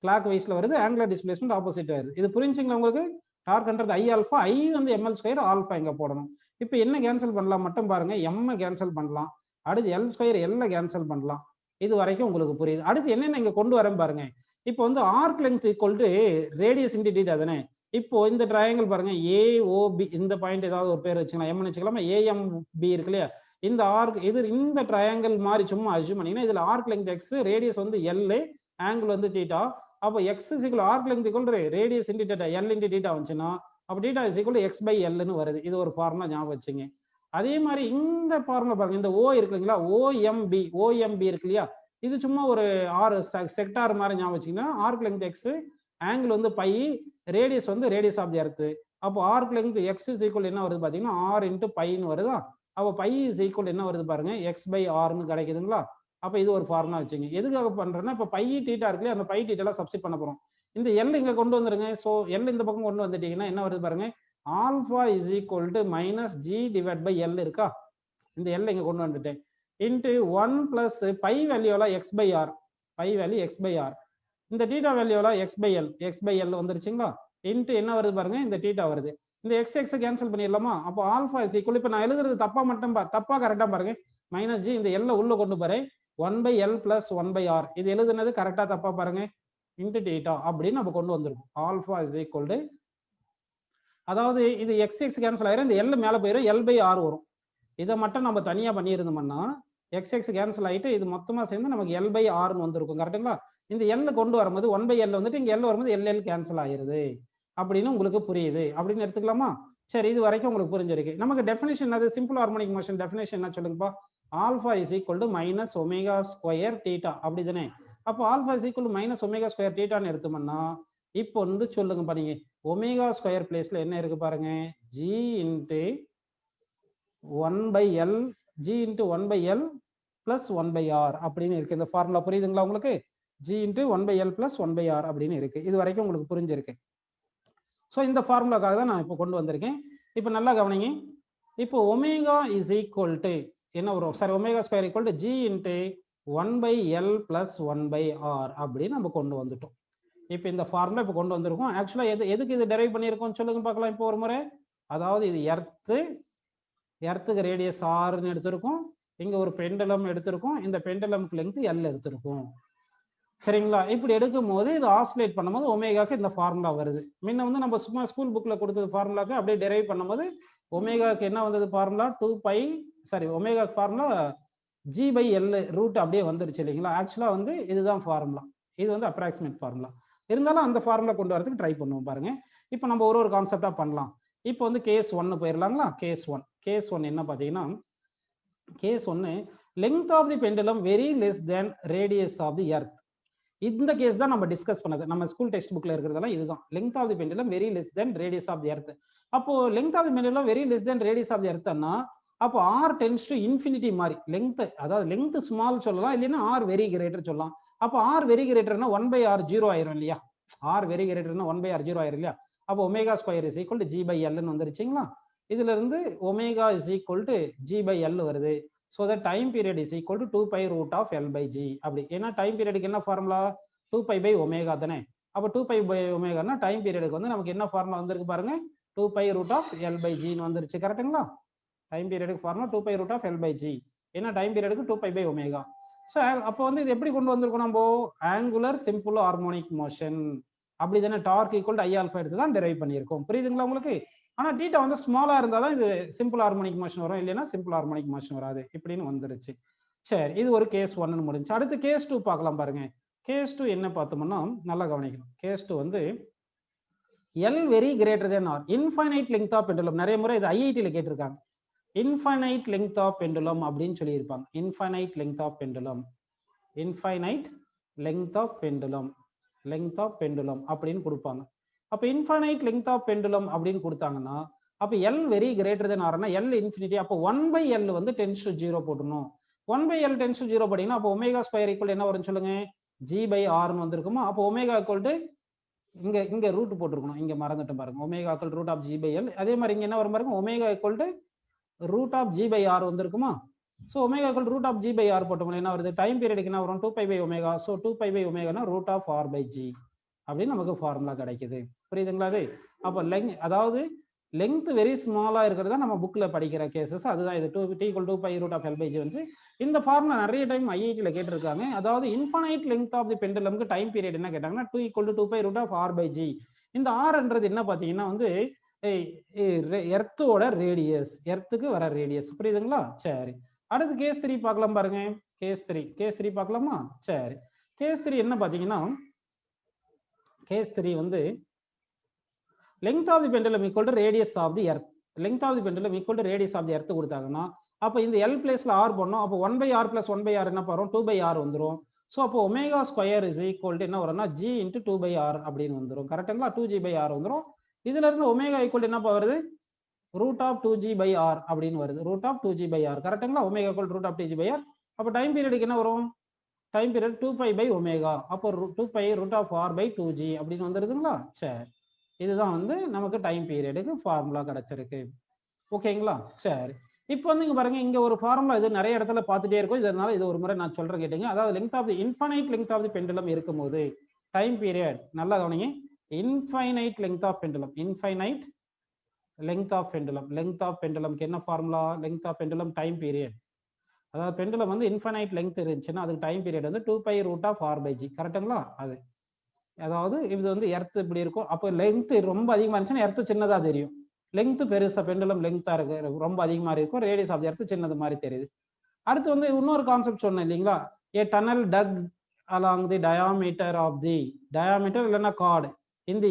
கிளாக் வைஸ்ல வருது, ஆங்குலர் டிஸ்பிளேஸ்மெண்ட் ஆப்போசிட் வருது. இது புரிஞ்சுங்களா உங்களுக்கு? டார்க்ன்றது ஐ ஆல்ஃபா, ஐ வந்து எம்எல் ஸ்கொயர், ஆல்ஃபா இங்க போடணும். இப்போ என்ன கேன்சல் பண்ணலாம் மட்டும் பாருங்க, எம் கேன்சல் பண்ணலாம். அடுத்து எல் ஸ்கொயர் எல்ல கேன்சல் பண்ணலாம். இது வரைக்கும் உங்களுக்கு புரியுது. அடுத்து என்னென்ன இங்க கொண்டு வரேன் பாருங்க. இப்போ வந்து arc length equal to radius into theta தானே. இப்போ இந்த ட்ரையாங்கிள் பாருங்க ஏஓபி, இந்த பாயிண்ட் ஏதாவது ஒரு பேர் வச்சுக்கலாம், எம்னு வச்சுக்கலாமா? ஏஎம்பி இருக்கு இல்லையா, இந்த ஆர்க் இது இந்த ட்ரையாங்கிள் மாதிரி சும்மா அஸ்யூம் பண்ணீங்கன்னா இதுல ஆர்க் லெங்த் எக்ஸ், ரேடியஸ் வந்து எல், ஆங்கிள் வந்து தீட்டா. அப்போ x is equal arc length equal to radius into theta, L into theta வந்துச்சுன்னா அப்போ theta is equal to x by எல்னு வருது. இது ஒரு ஃபார்முலா ஞாபகம் வச்சுங்க. அதே மாதிரி இந்த ஃபார்முலா பாருங்க, இந்த ஓ இருக்கு இல்லைங்களா, ஓஎம்பி இருக்கு இல்லையா, இது சும்மா ஒரு ஆறு செக்டார் மாதிரி ஞாபகம் வச்சுங்கன்னா ஆர்க் லெங்த் எக்ஸ், ஆங்கிள் வந்து பை, ரேடியஸ் வந்து ரேடியஸ் ஆஃப் தி எர்த். அப்போ arc length x is equal என்ன வருது பார்த்தீங்கன்னா ஆர் இன்ட்டு பைன்னு வருதா. அப்போ பை இஸ் ஈக்குவல் என்ன வருது பாருங்க, எக்ஸ் பை ஆர்னு கிடைக்குதுங்களா. அப்போ இது ஒரு ஃபார்முலா வச்சுங்க. எதுக்காக பண்றேன்னா இப்போ பை தீட்டா இருக்கு இல்லையா, அந்த பை தீட்டாலாம் சப்ஸ்டிட் பண்ண போறோம். இந்த எல் இங்க கொண்டு வந்துருங்க. ஸோ எல் இந்த பக்கம் கொண்டு வந்துட்டீங்கன்னா என்ன வருது பாருங்க, alpha is equal to minus g divide by L இருக்கா. இந்த எல் இங்க கொண்டு வந்துட்டேன். இன்ட்டு 1 பிளஸ் பை வேல்யூல x by R, pi value x by R, இந்த தீட்டா வேல்யூல எக்ஸ் பை எல் வந்துருச்சுங்களா. இன்ட்டு என்ன வருது பாருங்க, இந்த தீட்டா வருது. இந்த எக்ஸ் எக்ஸ் கேன்சல் பண்ணிடலாமா? அப்போ ஆல்ஃபா இஸ் ஈக்குவல், இப்போ நான் எழுதுறது தப்பா மட்டும் தப்பா கரெக்டா பாருங்க. மைனஸ் ஜி இந்த எல்ல உள்ள கொண்டு பாரு 1/L + 1/R. இது எழுதுனது கரெக்டா தப்பா பாருங்க. இன்டு டீட்டா அப்படின்னு நம்ம கொண்டு வந்திருக்கோம். ஆல்ஃபா இஸ் ஈக்குவல் டு, அதாவது இது எக்ஸ் எக்ஸ் கேன்சல் ஆயிரும், இந்த எல் மேல போயிடும், L/R வரும். இதை மட்டும் நம்ம தனியா பண்ணியிருந்தோம்னா எக்ஸ் எக்ஸ் கேன்சல் ஆயிட்டு இது மொத்தமா சேர்ந்து நமக்கு L/Rன்னு வந்திருக்கும். கரெக்டுங்களா? இந்த எல் கொண்டு வரும்போது 1/L வந்துட்டு இங்க எல் வரும்போது LL கேன்சல் ஆயிருது அப்படின்னு உங்களுக்கு புரியுது அப்படின்னு எடுத்துக்கலாமா? சரி, இது வரைக்கும் உங்களுக்கு புரிஞ்சிருக்கு. நமக்கு டெஃபினிஷன் அது சிம்பிள் ஹார்மோனிக் மோஷன் டெஃபினிஷன் என்ன சொல்லுங்கப்பா? Alpha is equal to minus omega square theta, அப்படிதானே? அப்போ alpha is equal to minus omega square தீட்டான்னு எடுத்தோம்னா இப்போ வந்து சொல்லுங்கப்பா நீங்க, ஒமேகா ஸ்கொயர் பிளேஸ்ல என்ன இருக்கு பாருங்க, G into 1/L G into 1/L plus 1/R அப்படின்னு இருக்கு. இந்த ஃபார்முலா புரியுதுங்களா உங்களுக்கு? G into 1/L plus 1/R அப்படின்னு இருக்கு. இது வரைக்கும் உங்களுக்கு புரிஞ்சிருக்கு. ஸோ இந்த ஃபார்முலாக்காக தான் நான் இப்போ கொண்டு வந்திருக்கேன். இப்போ நல்லா கவனிங்க. இப்போ ஒமேகா இஸ் ஈக்குவல் டு என்ன வரும்? Sorry, omega square equal to G into 1/L plus 1/R அப்படின்னு நம்ம கொண்டு வந்துட்டோம். இப்போ இந்த ஃபார்முலா இப்போ கொண்டு வந்திருக்கோம். ஆக்சுவலா எதுக்கு இது டெரைவ் பண்ணியிருக்கோம் சொல்லுங்க பார்க்கலாம் இப்போ ஒரு முறை. அதாவது இது எர்த்துக்கு ரேடியஸ் ஆர்னு எடுத்திருக்கோம், இங்க ஒரு பெண்டலம் எடுத்திருக்கோம், இந்த பெண்டலம்க்கு லெங்த் எல் எடுத்திருக்கோம். சரிங்களா? இப்படி எடுக்கும் போது இது ஆசிலேட் பண்ணும்போது ஒமேகாக்கு இந்த ஃபார்முலா வருது. முன்ன வந்து நம்ம சும்மா ஸ்கூல் புக்ல கொடுத்தது ஃபார்முலாக்கு அப்படியே டெரைவ் பண்ணும்போது ஒமேகாக்கு என்ன வந்தது formula? 2π, sorry, omega formula G/L root அப்படியே வந்துருச்சு இல்லைங்களா? ஆக்சுவலா வந்து இதுதான் ஃபார்முலா. இது வந்து அப்ராக்சிமேட் ஃபார்முலா. இருந்தாலும் அந்த ஃபார்முலா கொண்டு வரதுக்கு ட்ரை பண்ணுவோம் பாருங்க. இப்போ நம்ம ஒரு கான்செப்டா பண்ணலாம். இப்போ வந்து கேஸ் 1 போயிடலாங்களா? கேஸ் ஒன் என்ன பார்த்தீங்கன்னா, case 1 length of the pendulum very less than radius of the Earth. இந்த கேஸ் தான் நம்ம டிஸ்கஸ் பண்ணது. நம்ம ஸ்கூல் டெக்ஸ்ட் புக்ல இருக்கிறதெல்லாம் இதுதான். Length of the pendulum very less than radius of the earth. அப்போ length of the pendulum very less than radius of the எர்த்னா அப்போ ஆர் டென்ஸ் டு இன்ஃபினிட்டி மாதிரி லெங்த், அதாவது லெங்த் ஸ்மால் சொல்லலாம், இல்லைன்னா ஆர் வெரி கிரேட்டர் சொல்லலாம். அப்போ are very கிரேட்டர்னா 1/R 0 ஆயிரும் இல்லையா? ஆர் வெரி கிரேட்டர்னா 1/R 0 ஆயிரும் இல்லையா? அப்போ omega square is equal to G/Lன்னு வந்துருச்சுங்களா? இதுல இருந்து omega is equal to G/L வருது. So the time period is equal to 2π root of L/G. அப்படி ஏன்னா டைம் பீரியடுக்கு என்ன ஃபார்முலா? 2π/ஒமேகா தானே. அப்போ 2π/ஒமேகானா டைம் பீரியடுக்கு வந்து நமக்கு என்ன ஃபார்முலா வந்திருக்கு பாருங்க, 2π ரூட் ஆஃப் L/Gன்னு வந்துருச்சு. கரெக்டுங்களா? டைம் பீரியடுக்கு ஃபார்முலா 2π ரூட் ஆஃப் L/G. ஏன்னா டைம் பீரியடுக்கு 2π/ஒமேகா. ஸோ அப்போ வந்து இது எப்படி கொண்டு வந்திருக்கோம் நம்ம? ஆங்குலர் சிம்பிள் ஹார்மோனிக் மோஷன் அப்படிதானே, dark equal to I alpha எடுத்து தான் டெரைவ் பண்ணியிருக்கோம். புரியுதுங்களா உங்களுக்கு? ஆனா டீட்டா வந்து ஸ்மாலா இருந்தால் தான் இது சிம்பிள் ஹார்மோனிக் மோஷன் வரும், இல்லைன்னா சிம்பிள் ஹார்மோனிக் மோஷன் வராது. இப்படின்னு வந்துருச்சு. சரி, இது ஒரு கேஸ் 1 முடிஞ்சு. அடுத்து கேஸ் 2 பார்க்கலாம் பாருங்க. கேஸ் 2 என்ன பார்த்தோம்னா நல்லா கவனிக்கணும். கேஸ் 2 வந்து L very greater than R, infinite length of pendulum. நிறைய முறை இது ஐஐடியில் கேட்டிருக்காங்க. இன்ஃபைனைட் லெங்த் ஆஃப் பெண்டுலம் அப்படின்னு சொல்லியிருப்பாங்க. Infinite length of pendulum, infinite length of pendulum, length of pendulum அப்படின்னு கொடுப்பாங்க. அப்போ இன்ஃபைனைட் லெங்த் ஆஃப் பெண்டுலம் அப்படின்னு கொடுத்தாங்கன்னா அப்போ L வெரி கிரேட்டர் தென் ஆர்னா L இன்ஃபினிட்டி. அப்போ 1/L வந்து டென்ஸ் டு 0 போடணும். 1/L டென்ஸ் டு 0 போட்டீங்கன்னா அப்போ ஒமேகா ஸ்கொயர் ஈக்குவல் என்ன வரும்னு சொல்லுங்க? G/Rன்னு வந்திருக்குமா? அப்போ ஒமேகா ஈக்குவல் டு இங்க ரூட் போட்டிருக்கணும், இங்க மறந்துட்டு பாருங்க. Omega equal root of G/L. அதே மாதிரி இங்க என்ன வரும் பாருங்க, omega equal to root of G/R வந்திருக்குமா? So omega equal root of G/R போட்டோம்னா என்ன வருது? டைம் பீரியடுக்கு என்ன வரும்? 2π/ஒமேகா. ஸோ 2π/ஒமேகானா ரூட் ஆஃப் R/G அப்படின்னு நமக்கு ஃபார்முலா கிடைக்குது. புரியுதுங்களா? அது அப்போ அதாவது லெங்த் வெரி ஸ்மாலா இருக்கிறதா நம்ம புக்ல படிக்கிற கேசஸ். அதுதான் இது. T = 2π ரூட் ஆஃப் L/G வந்து இந்த ஃபார்முலா நிறைய டைம் ஐஐடியில் கேட்டிருக்காங்க. அதாவது இன்ஃபைனைட் லெங்த் ஆஃப் தி பெண்டுலம்க்கு டைம் பீரியட் என்ன கேட்டாங்கன்னா 2 = 2π ரூட் ஆஃப் R/G. இந்த ஆர்ன்றது என்ன பார்த்தீங்கன்னா வந்து எர்த்தோட ரேடியஸ், எர்த்துக்கு வர ரேடியஸ். புரியுதுங்களா? சரி, அடுத்து கேஸ் 3 பார்க்கலாம் பாருங்க. கேஸ் 3 பார்க்கலாமா? சரி, கேஸ் 3 என்ன பார்த்தீங்கன்னா, கேஸ் 3 வந்து length of the pendulum equal to radius of the earth. Length of the pendulum equal to radius of the earth கொடுத்தாங்கன்னா அப்போ இந்த L பிளேஸ்ல R பண்ணோம். அப்போ 1/R plus 1/R என்ன வரும்? 2/R வந்துரும். ஸோ அப்போ omega square is equal to என்ன வரும்னா G into 2/R அப்படின்னு வந்துடும். கரெக்டுங்களா? 2G/R வந்துடும். இதுல இருந்து ஒமேகா ஈக்குவல் என்ன வருது? ரூட் ஆஃப் 2G/R அப்படின்னு வருது. Root of 2G/R. கரெக்டுங்களா? Omega equal root of 2G/R. அப்போ டைம் பீரியடுக்கு என்ன வரும்? டைம் பீரியட் 2π/ஒமேகா. அப்போ 2π ரூட் ஆஃப் R/2G அப்படின்னு வந்துருதுங்களா? சரி, இதுதான் வந்து நமக்கு டைம் பீரியடுக்கு ஃபார்முலா கிடைச்சிருக்கு. ஓகேங்களா? சரி, இப்போ வந்து இங்க பாருங்க, இங்க ஒரு ஃபார்முலா இது நிறைய இடத்துல பார்த்துட்டே இருக்கும். இதனால இது ஒரு முறை நான் சொல்றேன் கேட்டீங்க. அதாவது length of the infinite length of the pendulum இருக்கும்போது டைம் பீரியட் நல்லா கவனிங்க. Infinite length of pendulum, infinite length of pendulum. Length of பெண்டுலம்க்கு என்ன formula? Length of pendulum time period. அதாவது பெண்டுலம் வந்து இன்ஃபைனைட் லெங்த் இருந்துச்சுன்னா அதுக்கு டைம் பீரியட் வந்து 2π ரூட் ஆஃப் r/g. கரெக்டுங்களா? அது அதாவது இது வந்து எர்த் இப்படி இருக்கும். அப்போ லெங்த் ரொம்ப அதிகமாக இருந்துச்சுன்னா எர்த் சின்னதாக தெரியும். லெங்த் பெருசா பெண்டுலம் லெங்த்தாக இருக்கு ரொம்ப அதிகமாக இருக்கும். ரேடியஸ் ஆஃப் எர்த் சின்னது மாதிரி தெரியுது. அடுத்து வந்து இன்னொரு கான்செப்ட் சொன்னேன் இல்லைங்களா? A tunnel dug along the diameter of the diameter இல்லைன்னா கார்டு இந்த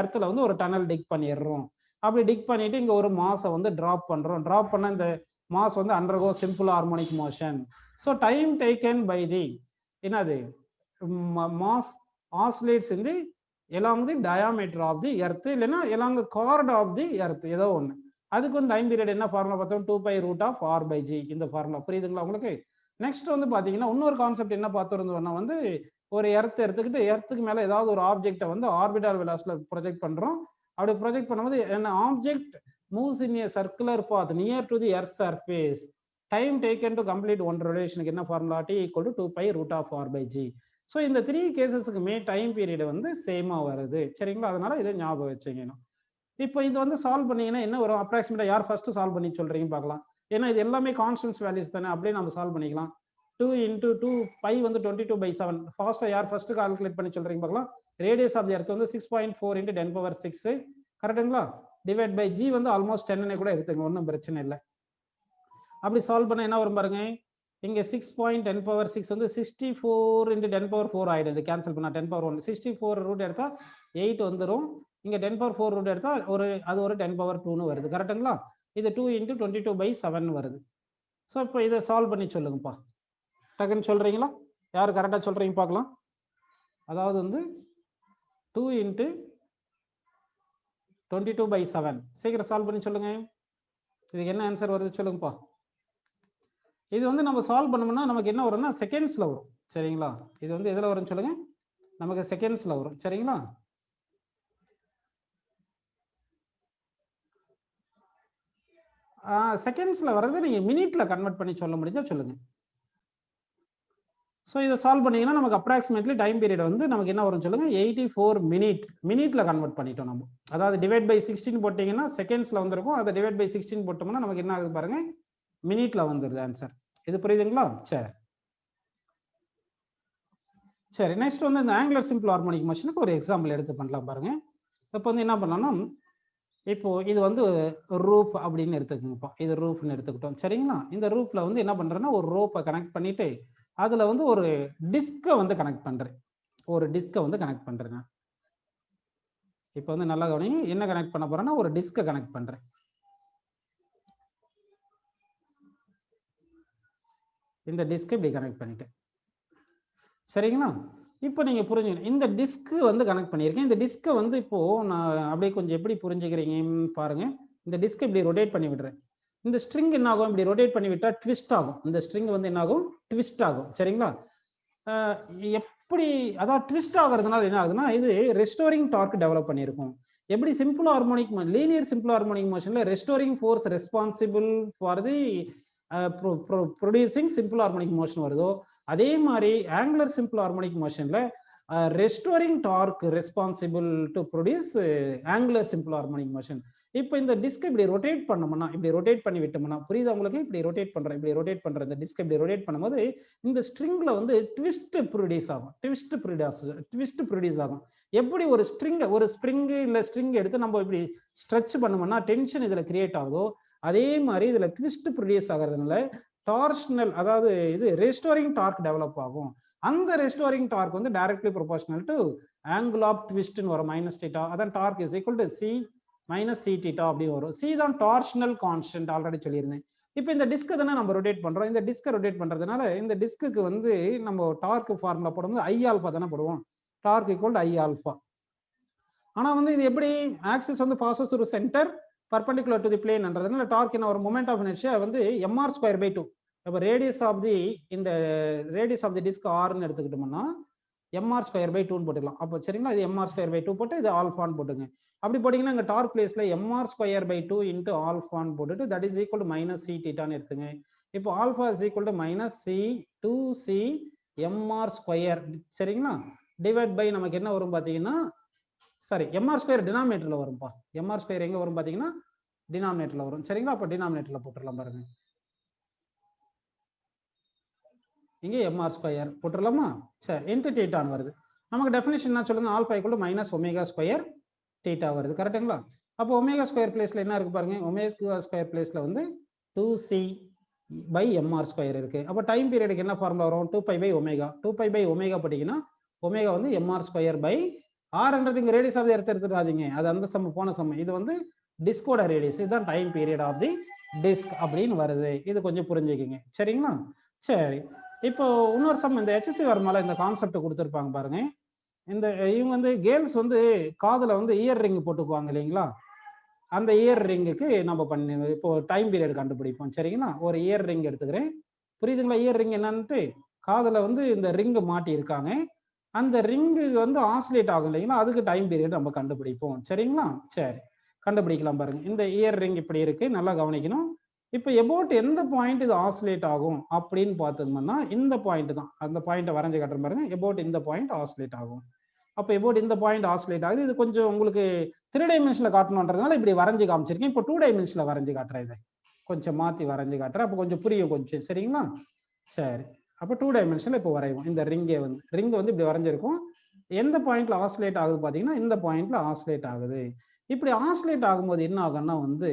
எர்த்தில் வந்து ஒரு டனல் டிக் பண்ணிடுறோம். அப்படி டிக் பண்ணிட்டு இங்கே ஒரு மாஸை வந்து ட்ராப் பண்ணுறோம். ட்ராப் பண்ண இந்த மாஸ் வந்து undergo simple harmonic motion. So time taken by the என்னது mass oscillates in the along the diameter of the earth இல்லைன்னா along the chord of the earth ஏதோ ஒன்று. அதுக்கு வந்து டைம் பீரியட் என்ன ஃபார்முலா பார்த்தோம்? 2π ரூட் ஆஃப் r/g. இந்த formula புரியுதுங்களா உங்களுக்கு? நெக்ஸ்ட் வந்து பார்த்தீங்கன்னா இன்னொரு கான்செப்ட் என்ன பார்த்துருந்தோம்னா வந்து ஒரு எர்த் எடுத்துக்கிட்டு எர்த்துக்கு மேலே ஏதாவது ஒரு ஆப்ஜெக்டை வந்து ஆர்பிட்டால் வெலாசிட்டியில் ப்ரொஜெக்ட் பண்ணுறோம். அப்படி ப்ரொஜெக்ட் பண்ணும்போது என்ன object moves in a circular path near to the earth surface. Time taken to complete one ரொட்டேஷனுக்கு என்ன formula? t = 2π root of r/g. So இந்த 3 கேசஸுக்குமே டைம் பீரியட் வந்து சேமாக வருது. சரிங்களா? அதனால இதை ஞாபகம் வச்சுக்கணும். இப்போ இது வந்து சால்வ் பண்ணீங்கன்னா என்ன வரும்? அப்ராக்சிமேட்டாக யார் ஃபர்ஸ்ட் சால்வ் பண்ணி சொல்றீங்க பார்க்கலாம். ஏன்னா இது எல்லாமே கான்ஸ்டன்ஸ் வேல்யூஸ் தானே, அப்படியே நம்ம சால்வ் பண்ணிக்கலாம். 2 × 2 π வந்து 22/7. ஃபாஸ்ட்டாக யார் ஃபர்ஸ்ட் கால்குலேட் பண்ணி சொல்றீங்க பார்க்கலாம். ரேடியஸ் ஆஃப் தி எர்த் வந்து 6.4 × 10⁻6 கரெக்டுங்களா? டிவைட் பை ஜி வந்து ஆல்மோஸ்ட் 10 கூட எடுத்துங்க, ஒன்றும் பிரச்சனை இல்லை. அப்படி சால்வ் பண்ண என்ன வரும் பாருங்க. இங்கே 6.10⁻6 வந்து 64 × 10⁻4 ஆகிடுது. கேன்சல் பண்ணால் 10⁻1 64 ரூட் எடுத்தால் 8 வந்துடும். இங்கே 10⁻4 ரூட் எடுத்தால் அது ஒரு 10⁻2ன்னு வருது. கரெக்டுங்களா? இது 2 × 22/7 வருது. ஸோ இப்போ இதை சால்வ் பண்ணி சொல்லுங்கப்பா. டக்குன்னு சொல்கிறீங்களா? யார் கரெக்டாக சொல்கிறீங்க பார்க்கலாம். அதாவது வந்து 2 × 22/7 சீக்கிரம் சால்வ் பண்ணி சொல்லுங்க. இதுக்கு என்ன ஆன்சர் வருது சொல்லுங்கப்பா. இது வந்து நம்ம சால்வ் பண்ணோம்னா நமக்கு என்ன வரும்னா செகண்ட்ஸில் வரும். சரிங்களா? இது வந்து எதில் வரும்னு சொல்லுங்க. நமக்கு செகண்ட்ஸில் வரும். சரிங்களா? செகண்ட்ஸில் வர்றது நீங்கள் மினிட்ல கன்வெர்ட் பண்ணி சொல்ல முடிஞ்சா சொல்லுங்க. ஸோ இதை சால்வ் பண்ணீங்கன்னா நமக்கு அப்ராக்சிமேட்லி டைம் பீரியட் வந்து நமக்கு என்ன வரும்னு சொல்லுங்க. 84 மினிட்ல கன்வெர்ட் பண்ணிட்டோம் நம்ம. அதாவது டிவைட் பை 16 போட்டிங்கன்னா செகண்ட்ஸில் வந்திருக்கும். அதை டிவைட் பை 16 போட்டோம்னா நமக்கு என்ன ஆகுது பாருங்க, மினிட்ல வந்துருது ஆன்சர். இது புரியுதுங்களா? சரி நெக்ஸ்ட் வந்து இந்த ஆங்குலர் சிம்பிள் ஹார்மோனிக் மோஷனுக்கு ஒரு எக்ஸாம்பிள் எடுத்து பண்ணலாம் பாருங்க. இப்போ வந்து என்ன பண்ணலாம்னா இப்போ இது வந்து ரூப் அப்படின்னு எடுத்துக்கோங்கப்பா. இது ரூப்னு எடுத்துக்கிட்டோம். சரிங்களா? இந்த ரூப்ல வந்து என்ன பண்றேன்னா ஒரு ரோப்பை கனெக்ட் பண்ணிட்டு அதுல வந்து ஒரு டிஸ்கை வந்து கனெக்ட் பண்றேன். இப்போ வந்து நல்லா கவனிங்க. என்ன கனெக்ட் பண்ண போறேன்னா ஒரு டிஸ்கை கனெக்ட் பண்றேன். இந்த டிஸ்கை இப்படி கனெக்ட் பண்ணிட்டேன். சரிங்களா? இப்போ நீங்க புரிஞ்சுக்கணும். இந்த டிஸ்க் வந்து கனெக்ட் பண்ணியிருக்கேன். இந்த டிஸ்கை வந்து இப்போ நான் அப்படியே கொஞ்சம் எப்படி புரிஞ்சுக்கிறீங்கன்னு பாருங்க. இந்த டிஸ்கை இப்படி ரொட்டேட் பண்ணி விடுறேன். இந்த ஸ்ட்ரிங் என்ன ஆகும்? இப்படி ரொட்டேட் பண்ணி விட்டா ட்விஸ்ட் ஆகும். இந்த ஸ்ட்ரிங் வந்து என்ன ஆகும்? ட்விஸ்ட் ஆகும். சரிங்களா? எப்படி அதாவது ட்விஸ்ட் ஆகிறதுனால என்ன ஆகுதுன்னா இது ரெஸ்டோரிங் டார்க் டெவலப் பண்ணியிருக்கும். எப்படி simple harmonic linear simple harmonic மோஷன்ல restoring force responsible for the producing simple harmonic motion வருதோ அதே மாதிரி ஆங்குலர் சிம்பிள் ஹார்மோனிக் மோஷன்ல restoring torque responsible to produce angular simple harmonic motion. இப்போ இந்த டிஸ்க் இப்படி ரொட்டேட் பண்ணோம்னா இப்படி ரொட்டேட் பண்ணி விட்டோம்னா புரியுது உங்களுக்கு? இப்படி ரொட்டேட் பண்றேன், இப்படி ரொட்டேட் பண்ற இந்த டிஸ்க் இப்படி ரொட்டேட் பண்ணும்போது இந்த ஸ்ட்ரிங்ல வந்து ட்விஸ்ட் ப்ரொடியூஸ் ஆகும். ட்விஸ்ட் ப்ரொடியூஸ் ஆகும். எப்படி ஒரு ஸ்ப்ரிங் இல்ல ஸ்ட்ரிங் எடுத்து நம்ம இப்படி ஸ்ட்ரெச் பண்ணோம்னா டென்ஷன் இதுல கிரியேட் ஆகுதோ அதே மாதிரி இதுல ட்விஸ்ட் ப்ரொடியூஸ் ஆகிறதுனால டார்ஷனல் அதாவது இது ரெஸ்டோரிங் டார்க் டெவலப் ஆகும். அந்த ரெஸ்டோரிங் டார்க் வந்து directly proportional to angle of ட்விஸ்ட்னு வரும் -θ. அதான் torque is equal to c - c⁻θ அப்படி வரும். c தான் டார்ஷனல் கான்ஸ்டன்ட் ஆல்ரெடி சொல்லியிருந்தேன். இப்போ இந்த டிஸ்க் தானே நம்ம ரொட்டேட் பண்றோம். இந்த டிஸ்கை ரொட்டேட் பண்றதுனால இந்த டிஸ்க்கு வந்து நம்ம டார்க் ஃபார்முலா போடும்போது I∝ தானே போடுவோம். Torque equal to I∝. ஆனா வந்து இது எப்படி ஆக்சிஸ் வந்து passes through centre perpendicular to the plane என்றதுனால டார்க் என்ன ஒரு மொமெண்ட் ஆஃப் இனர்ஷியா வந்து mr²/2. இப்போ ரேடியஸ் ஆஃப் தி இந்த ரேடியஸ் ஆஃப் தி டிஸ்க் ஆர்னு எடுத்துக்கிட்டோம்னா mr²/2ன்னு போட்டுக்கலாம். அப்போ சரிங்களா? இது mr²/2 போட்டு இது ஆல்ஃபான்னு போட்டுங்க. அப்படி போட்டிங்கன்னா இங்கே டார்க் பிளேஸ்ல mr²/2 இன்ட்டு ஆல்ஃபான்னு போட்டுட்டு தட் இஸ் ஈக்குவல் டு -c⁻θன்னு எடுத்துங்க. இப்போ alpha is equal to -c2c mr². சரிங்களா? டிவைட் பை நமக்கு என்ன வரும் பார்த்தீங்கன்னா சரி mr ஸ்கொயர் டினாமினேட்டர்ல வரும்பா. mr ஸ்கொயர் எங்க வரும் பாத்தீங்கன்னா டினாமினேட்டர்ல வரும். சரிங்களா? அப்ப டினாமினேட்டர்ல போட்டுடலாம் பாருங்க. இங்க mr ஸ்கொயர் போட்டுடலாமா? சரி இன்டு தீட்டான்னு வருது. நமக்கு டெஃபினிஷன் என்ன சொல்லுங்க? Alpha equal to minus omega square theta வருது. கரெக்டுங்களா? அப்போ ஒமேகா ஸ்கொயர் பிளேஸ்ல என்ன இருக்கு பாருங்க. ஒமேகா ஸ்கொயர் பிளேஸ்ல வந்து 2c பை mr ஸ்கொயர் இருக்கு. அப்போ டைம் பீரியடுக்கு என்ன ஃபார்முலா வரும்? 2π பை ஒமேகா. 2π பை ஒமேகா போட்டீங்கன்னா ஒமேகா வந்து mr ஸ்கொயர் பை ஆர்ன்றது இங்க ரேடியஸ் ஆஃப் தி எர்த் எடுத்துடாதீங்க. அது அந்த சம் போன சம். இது வந்து டிஸ்கோட ரேடியஸ். இதுதான் time period of the disc அப்படின்னு வருது. இது கொஞ்சம் புரிஞ்சுக்கிங்க. சரிங்களா? சரி இப்போ இன்னொரு சம் இந்த HC வர்மால இந்த கான்செப்ட் கொடுத்துருப்பாங்க பாருங்க. இந்த இவங்க வந்து கேர்ள்ஸ் வந்து காதுல வந்து இயர் ரிங் போட்டுக்குவாங்க இல்லைங்களா? அந்த இயர் ரிங்குக்கு நம்ம பண்ணி இப்போ டைம் பீரியட் கண்டுபிடிப்போம். சரிங்களா? ஒரு இயர் ரிங் எடுத்துக்கிறேன். புரியுதுங்களா? இயர் ரிங் என்னன்ட்டு காதுல வந்து இந்த ரிங் மாட்டி இருக்காங்க. அந்த ரிங்கு வந்து ஆசிலேட் ஆகும் இல்லைங்களா? அதுக்கு டைம் பீரியட் நம்ம கண்டுபிடிப்போம். சரிங்களா? சரி கண்டுபிடிக்கலாம் பாருங்க. இந்த இயர் ரிங் இப்படி இருக்கு, நல்லா கவனிக்கணும். இப்போ எபோட் எந்த பாயிண்ட் இது ஆசிலேட் ஆகும் அப்படின்னு பார்த்தோம்னா இந்த பாயிண்ட் தான். அந்த பாயிண்ட்டை வரைஞ்சு காட்டுறேன் பாருங்க. எபோட் இந்த பாயிண்ட் ஆசிலேட் ஆகும். அப்போ எபோட் இந்த பாயிண்ட் ஆசிலேட் ஆகுது. இது கொஞ்சம் உங்களுக்கு 3 டைமென்ஷன்ல காட்டணுன்றதுனால இப்படி வரைஞ்சு காமிச்சிருக்கேன். இப்போ 2 டைமென்ஷன்ல வரைஞ்சு காட்டுறேன். இதை கொஞ்சம் மாற்றி வரைஞ்சு காட்டுறேன். அப்போ கொஞ்சம் புரியும் கொஞ்சம். சரிங்களா? சரி அப்போ 2 டைமென்ஷன்ல இப்போ வரைவோம். இந்த ரிங்கை வந்து இப்படி வரைஞ்சிருக்கும். எந்த பாயிண்ட்ல ஆசிலேட் ஆகுது பார்த்தீங்கன்னா இந்த பாயிண்ட்ல ஆசிலேட் ஆகுது. இப்படி ஆசிலேட் ஆகும்போது என்ன ஆகும்னா வந்து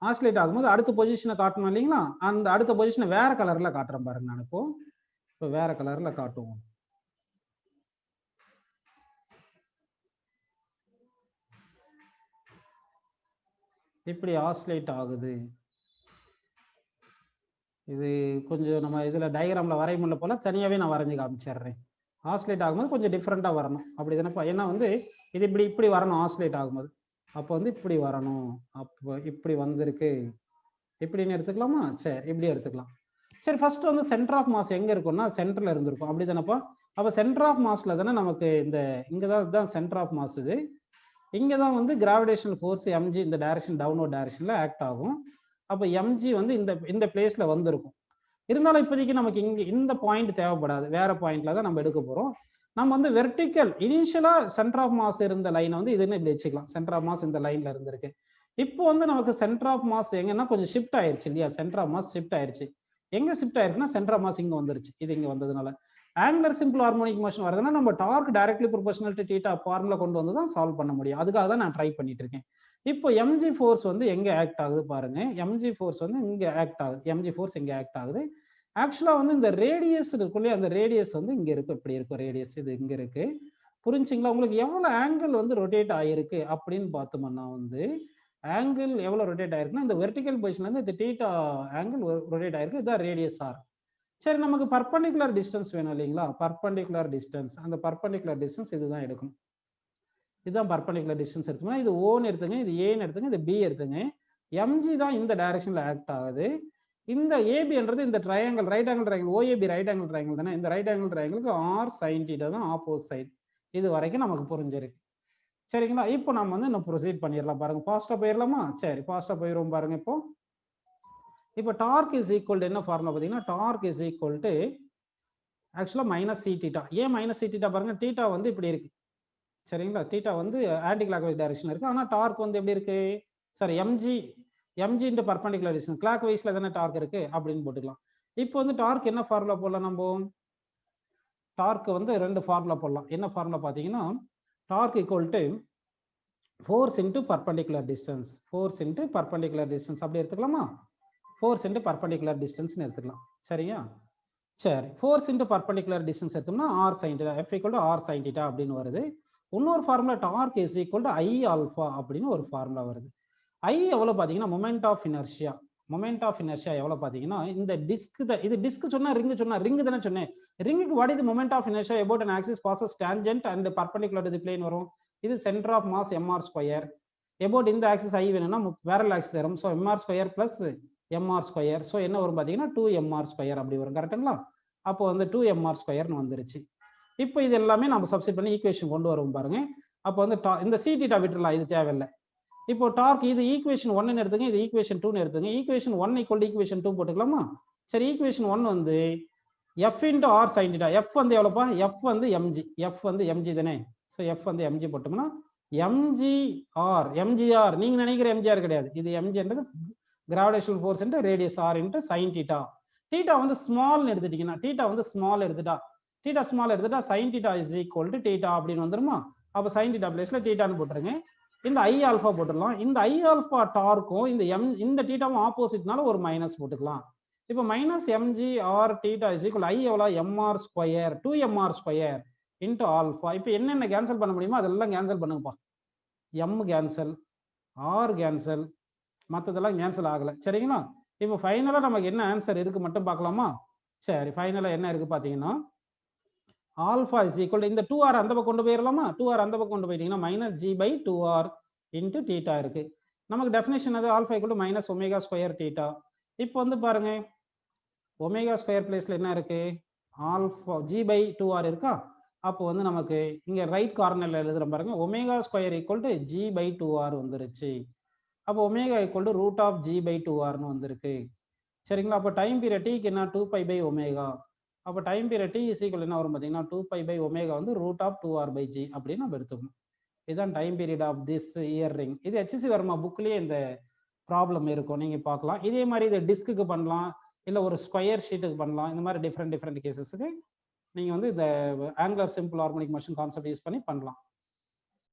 ஆசிலேட் ஆகும்போது அடுத்த பொசிஷனை காட்டணும் இல்லைங்களா? அந்த அடுத்த பொசிஷனை வேற கலர்ல காட்டுறேன் பாருங்க. நான் இப்போ வேற கலர்ல காட்டுவோம். இப்படி ஆசிலேட் ஆகுது. இது கொஞ்சம் நம்ம இதுல டயக்ராம்ல வரைய முடியல போல, தனியாவே நான் வரைஞ்சு காமிச்சிடுறேன். ஆசிலேட் ஆகும்போது கொஞ்சம் டிஃப்ரெண்டா வரணும். அப்படி தானே? ஏன்னா வந்து இது இப்படி வரணும் ஆசிலேட் ஆகும்போது. அப்போ வந்து இப்படி வரணும். அப்போ இப்படி வந்திருக்கு. இப்படின்னு எடுத்துக்கலாமா? சரி இப்படி எடுத்துக்கலாம். சரி ஃபர்ஸ்ட் வந்து சென்டர் ஆஃப் மாஸ் எங்க இருக்கும்னா சென்டர்ல இருந்திருக்கும். அப்படி தானேப்பா? அப்போ சென்டர் ஆஃப் மாஸ்ல தானே நமக்கு இந்த இங்கதான் சென்டர் ஆஃப் மாஸ். இது இங்கதான் வந்து கிராவிடேஷனல் ஃபோர்ஸ் mg இந்த டைரக்ஷன் டவுன்வர்ட் டைரக்ஷன்ல ஆக்ட் ஆகும். அப்போ mg வந்து இந்த பிளேஸ்ல வந்திருக்கும். இருந்தாலும் இப்போதைக்கு நமக்கு இங்க இந்த பாயிண்ட் தேவைப்படாது. வேற பாயிண்ட்ல தான் நம்ம எடுக்க போறோம். நம்ம வந்து வெர்டிக்கல் இனிஷியலா சென்டர் ஆஃப் மாஸ் இருந்த லைனை வந்து இதுன்னு இப்படி வச்சுக்கலாம். சென்டர் ஆஃப் மாஸ் இந்த லைன்ல இருந்திருக்கு. இப்போ வந்து நமக்கு சென்டர் ஆஃப் மாஸ் எங்கன்னா கொஞ்சம் ஷிஃப்ட் ஆயிருச்சு இல்லையா? சென்டர் ஆஃப் மாஸ் ஷிஃப்ட் ஆயிருச்சு. எங்க ஷிஃப்ட் ஆயிருக்குன்னா சென்டர் ஆஃப் மாஸ் இங்க வந்துருச்சு. இது இங்க வந்ததுனால ஆங்குலர் சிம்பிள் ஹார்மோனிக் மோஷன் வருதுன்னா நம்ம torque directly proportional to theta formula கொண்டு வந்து தான் சால்வ் பண்ண முடியும். அதுக்காக தான் நான் ட்ரை பண்ணிட்டு இருக்கேன். இப்போ mg ஃபோர்ஸ் வந்து எங்க ஆக்ட் ஆகுது பாருங்க. mg ஃபோர்ஸ் வந்து இங்க ஆக்ட் ஆகுது. mg ஃபோர்ஸ் எங்க ஆக்ட் ஆகுது? ஆக்சுவலா வந்து இந்த ரேடியஸ் இருக்குல்லையே, அந்த ரேடியஸ் வந்து இங்க இருக்கு. இப்படி இருக்கும் ரேடியஸ். இது இங்க இருக்கு. புரிஞ்சுங்களா? உங்களுக்கு எவ்வளவு ஆங்கிள் வந்து ரொட்டேட் ஆயிருக்கு அப்படின்னு பார்த்தோம்னா வந்து ஆங்கிள் எவ்வளவு ரொட்டேட் ஆயிருக்குன்னா இந்த வெர்டிகல் பொசிஷன்ல இருந்து இந்த தீட்டா ஆங்கிள் ரொட்டேட் ஆயிருக்கு. இதுதான் ரேடியஸ் ஆர். சரி நமக்கு பர்பண்டிகுலர் டிஸ்டன்ஸ் வேணும் இல்லைங்களா? Perpendicular distance. அந்த பர்பண்டிகுலர் டிஸ்டன்ஸ் இதுதான் எடுக்கணும். இதுதான் பர்பண்டிகுலர் டிஸ்டன்ஸ் எடுத்தோம்னா இது ஓன்னு எடுத்துங்க, இது ஏன்னு எடுத்துங்க, இது பி எடுத்துங்க. mg தான் இந்த டைரக்ஷன்ல ஆக்ட் ஆகுது. இந்த ஏபின்றது இந்த triangle right angle triangle OAB right angle triangle தானே? இந்த ரைட் ஆங்கிள் ட்ரையாங்கிளுக்கு ஆர் சைன் தீட்டா தான் ஆப்போசிட் சைடு. இது வரைக்கும் நமக்கு புரிஞ்சிருக்கு. சரிங்களா? இப்போ நம்ம வந்து இன்னும் ப்ரொசீட் பண்ணிடலாம் பாருங்க. ஃபாஸ்டா போயிடலாமா? சரி ஃபாஸ்டா போயிடுவோம் பாருங்க. இப்போ டார்க் இஸ் ஈக்குவல் டு என்ன ஃபார்முலா பார்த்தீங்கன்னா டார்க் இஸ் ஈக்குவல் டு ஆக்சுவலா மைனஸ் சி தீட்டா. ஏன் மைனஸ் சி தீட்டா பாருங்க? தீட்டா வந்து இப்படி இருக்கு. சரிங்களா? தீட்டா வந்து ஆன்டி கிளாக் வைஸ் டைரக்ஷன் இருக்கு. ஆனா டார்க் வந்து எப்படி இருக்கு? Sorry mg into perpendicular distance கிளாக் வைஸ்ல தானே டார்க் இருக்கு அப்படின்னு போட்டுக்கலாம். இப்போ வந்து டார்க் என்ன ஃபார்முலா போடலாம்? நம்ம டார்க் வந்து ரெண்டு ஃபார்முலா போடலாம். என்ன ஃபார்முலா பார்த்தீங்கன்னா torque equal to force into perpendicular distance. Force into perpendicular distance அப்படி எடுத்துக்கலாமா? ஃபோர்ஸ் இன்டு பர்பண்டிகுலர் டிஸ்டன்ஸ்னு எடுத்துக்கலாம். சரியா? சரி ஃபோர்ஸ் இன்டு பர்பண்டிகுலர் டிஸ்டன்ஸ் எடுத்தோம்னா r sine theta F equal to r sine theta அப்படின்னு வருது. இன்னொரு formula torque is equal to I alpha அப்படின்னு ஒரு ஃபார்முலா வருது. ஐ எவ்வளவு பார்த்தீங்கன்னா moment of inertia. Moment of inertia எவ்வளவு பார்த்தீங்கன்னா இந்த டிஸ்க் இது டிஸ்க் சொன்னா ரிங் தானே சொன்னேன். ரிங்குக்கு what is moment of inertia about an axis passes tangent and perpendicular to the plane வரும். இது centre of mass mr square. About இந்த ஆக்சிஸ் ஐ வேணும்னா பேரல் ஆக்சிஸ் வரும். So mr square plus mr square. So என்ன வரும் பார்த்தீங்கன்னா 2mr square அப்படி வரும். கரெக்டுங்களா? அப்போ வந்து 2mr ஸ்கொயர்னு வந்துருச்சு. இப்போ இது எல்லாமே நம்ம சப்ஸ்டிட் பண்ணி ஈக்குவேஷன் கொண்டு வரும் பாருங்க. அப்போ வந்து இந்த சி தீட்டா விட்டுறலாம், இது தேவையில்லை. இப்போ டார்க் இது ஈக்குவேஷன் 1 எடுத்துங்க, இது ஈக்குவேஷன் 2 எடுத்துங்க. ஈக்குவேஷன் 1 ஈக்குவல் டு ஈக்குவேஷன் 2 போட்டுக்கலாமா? சரி ஈக்குவேஷன் 1 வந்து f into R sine theta. f வந்து எவ்வளோப்பா? f வந்து mg. f வந்து mg தானே? ஸோ எஃப் வந்து எம்ஜி போட்டோம்னா எம்ஜிஆர் நீங்க நினைக்கிற எம்ஜிஆர் கிடையாது. இது எம்ஜின்றது gravitational force into radius R into sine theta. Theta வந்து ஸ்மால்னு எடுத்துட்டீங்கன்னா, டீட்டா வந்து ஸ்மால் எடுத்துட்டா, டீட்டா ஸ்மால் எடுத்துட்டா sine theta is equal to theta அப்படின்னு வந்துருமா? அப்போ சைன் டீட்டா பிளேஸ்ல டீட்டான்னு போட்டுருங்க. இந்த ஐ ஆல்ஃபா போட்டுடலாம். இந்த ஐ ஆல்ஃபா டார்க்கும் இந்த டீட்டாவும் ஆப்போசிட்னால ஒரு மைனஸ் போட்டுக்கலாம். இப்போ minus mg R theta is equal I எவ்வளோ mr square 2mr square into alpha. இப்போ என்னென்ன கேன்சல் பண்ண முடியுமோ அதெல்லாம் கேன்சல் பண்ணுங்கப்பா. எம் கேன்சல், ஆர் கேன்சல், மற்றதெல்லாம் கேன்சல் ஆகலை. சரிங்களா? இப்போ ஃபைனலாக நமக்கு என்ன ஆன்சர் இருக்கு மட்டும் பார்க்கலாமா? சரி, ஃபைனலாக என்ன இருக்கு பார்த்தீங்கன்னா, ஆல்ஃபா இஸ் ஈக்குவல் இந்த 2r அந்த பக்கம் கொண்டு போயிடலாமா? 2r அந்த பக்கம் கொண்டு போயிட்டீங்கன்னா minus g by 2r into theta இருக்கு. நமக்கு டெஃபினேஷன் அது alpha equal minus omega square theta. இப்போ வந்து பாருங்க, ஒமேகா ஸ்கொயர் பிளேஸ்ல என்ன இருக்கு? ஆல்ஃபா ஜி பை 2r இருக்கா? அப்போ வந்து நமக்கு இங்க ரைட் கார்னர்ல எழுதுறோம் பாருங்க, omega square equal to g by 2r வந்துருச்சு. அப்போ omega equal to root of g by 2rன்னு வந்திருக்கு. சரிங்களா? அப்போ டைம் பீரியட் டீக்கு என்ன 2π பை ஒமேகா. அப்போ time period T is equal என்ன வரும் பார்த்தீங்கன்னா 2π பை ஒமேகா வந்து root of 2r by g அப்படின்னு நம்ம எடுத்துக்கணும். இதுதான் time period of this earring. இது HC வர்மா புக்லேயே இந்த ப்ராப்ளம் இருக்கும், நீங்க பார்க்கலாம். இதே மாதிரி இது டிஸ்க்கு பண்ணலாம், இல்லை ஒரு ஸ்கொயர் ஷீட்டுக்கு பண்ணலாம். இந்த மாதிரி டிஃப்ரெண்ட் கேசஸுக்கு நீங்க வந்து இந்த angular simple harmonic motion concept use பண்ணி பண்ணலாம்.